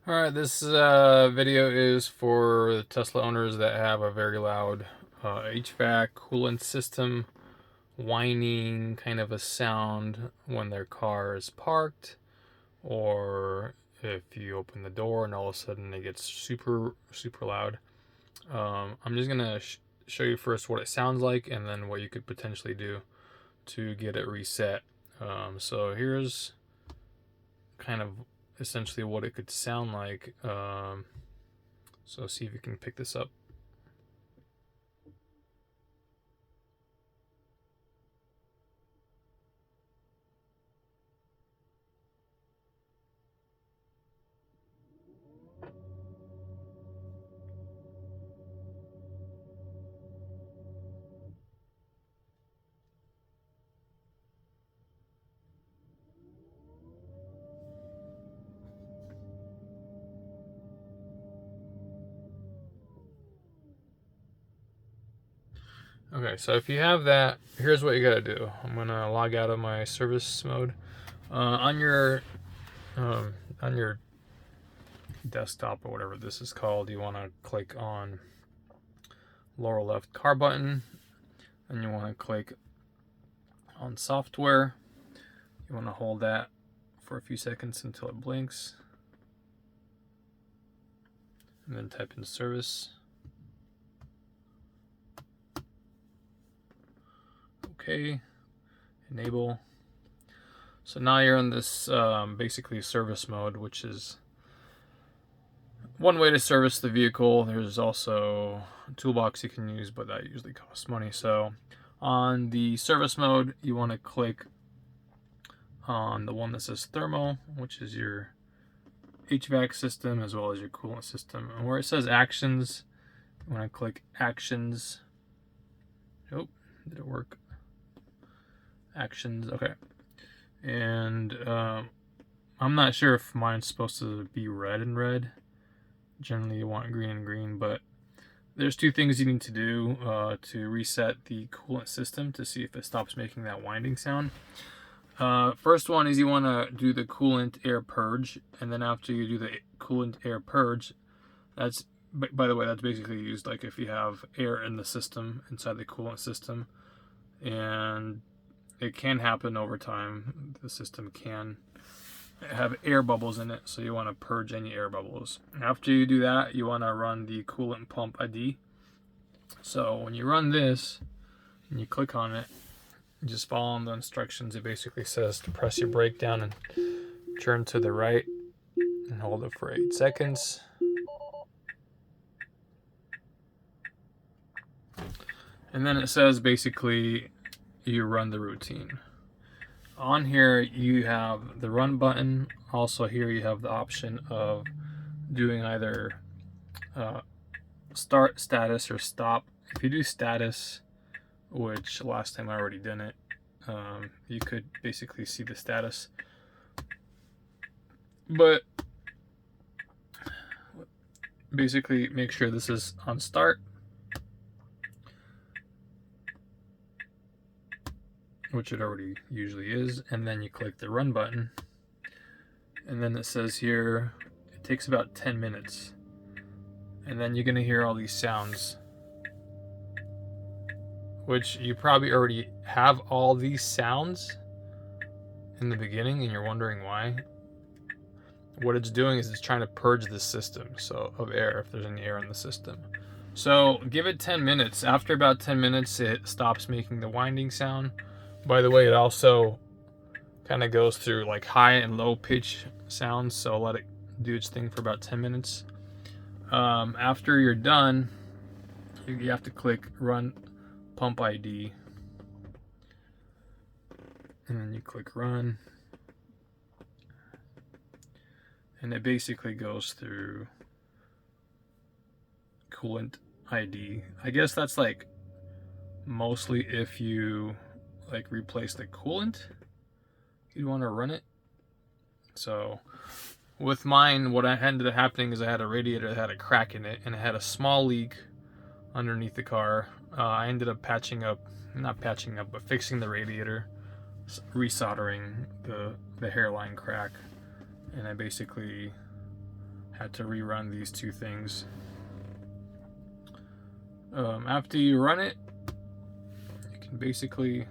Alright, this video is for the Tesla owners that have a very loud HVAC coolant system whining kind of a sound when their car is parked, or if you open the door and all of a sudden it gets super loud. I'm just gonna show you first what it sounds like and then what you could potentially do to get it reset. So here's kind of essentially what it could sound like. So see if you can pick this up. Okay, so if you have that, here's what you gotta do. I'm gonna log out of my service mode. On your desktop or whatever this is called, you want to click on lower left car button, and you want to click on software. You want to hold that for a few seconds until it blinks, and then type in service. Okay, enable. So now you're in this basically service mode, which is one way to service the vehicle. There's also a toolbox you can use, but that usually costs money. So on the service mode, you want to click on the one that says thermal, which is your HVAC system as well as your coolant system. And where it says actions, you want to click actions. Oh, did it work? Actions, okay. And I'm not sure if mine's supposed to be red and red. Generally you want green and green, but there's two things you need to do to reset the coolant system to see if it stops making that winding sound. First one is you want to do the coolant air purge, and then after you do the coolant air purge, that's, by the way, that's basically used like if you have air in the system, inside the coolant system, and it can happen over time. The system can have air bubbles in it, so you want to purge any air bubbles. After you do that, you want to run the coolant pump ID. So when you run this and you click on it, just following the instructions, it basically says to press your brake down and turn to the right and hold it for 8 seconds. And then it says basically you run the routine. On here you have the run button. Also here you have the option of doing either start, status, or stop. If you do status, which last time I already did it, you could basically see the status. But basically make sure this is on start, which it already usually is, and then you click the run button, and then it says here it takes about 10 minutes, and then you're gonna hear all these sounds, which you probably already have all these sounds in the beginning and you're wondering why. What it's doing is it's trying to purge the system of air, if there's any air in the system. So give it 10 minutes. After about 10 minutes it stops making the winding sound. By the way, it also kind of goes through like high and low pitch sounds, so let it do its thing for about 10 minutes. After you're done, you have to click run pump ID, and then you click run, and it basically goes through coolant ID. I guess that's like mostly if you like replace the coolant, you'd want to run it. So with mine, what ended up happening is I had a radiator that had a crack in it, and it had a small leak underneath the car. I ended up fixing the radiator, resoldering the hairline crack, and I basically had to rerun these two things. After you run it, you can basically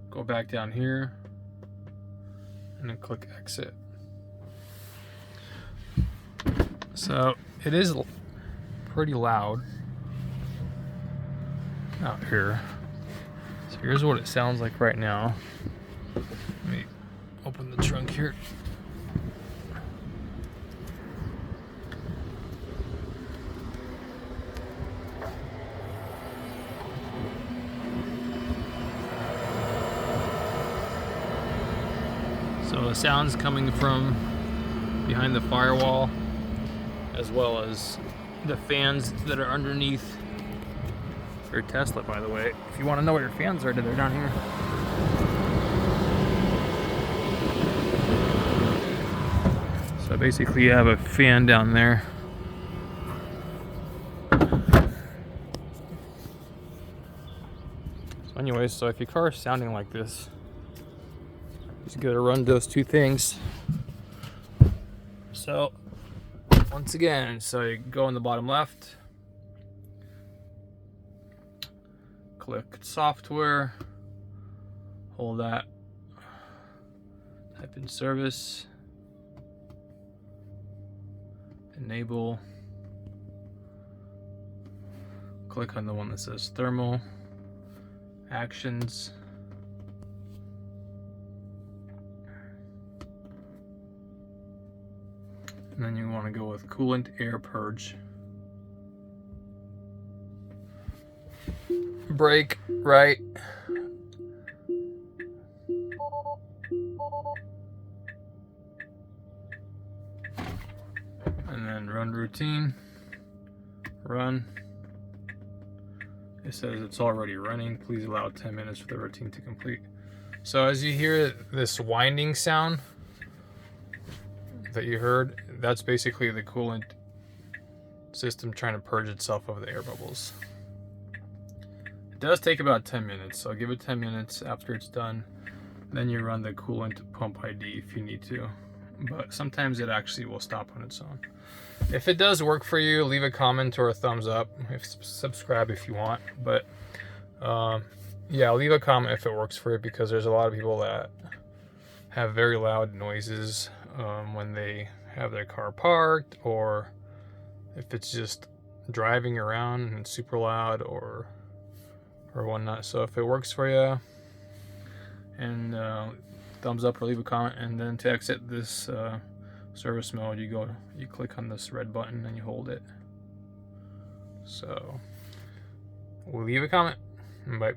go back down here and then click exit. So it is pretty loud out here. So here's what it sounds like right now. Let me open the trunk here. So the sound's coming from behind the firewall, as well as the fans that are underneath your Tesla, by the way. If you want to know where your fans are, they're down here. So basically you have a fan down there. So anyways, so if your car is sounding like this, you gotta run those two things. So once again, so you go in the bottom left, click software, hold that, type in service, enable, click on the one that says thermal, actions, and then you want to go with coolant air purge. Brake right. And then run routine. Run. It says it's already running. Please allow 10 minutes for the routine to complete. So as you hear this winding sound that you heard, that's basically the coolant system trying to purge itself of the air bubbles. It does take about 10 minutes, so give it 10 minutes. After it's done, then you run the coolant pump ID if you need to, but sometimes it actually will stop on its own. If it does work for you, leave a comment or a thumbs up. Subscribe if you want, but yeah, leave a comment if it works for you, because there's a lot of people that have very loud noises when they have their car parked, or if it's just driving around and it's super loud or whatnot. So if it works for you, and thumbs up or leave a comment. And then to exit this service mode, you click on this red button and you hold it. So we'll leave a comment. Bye.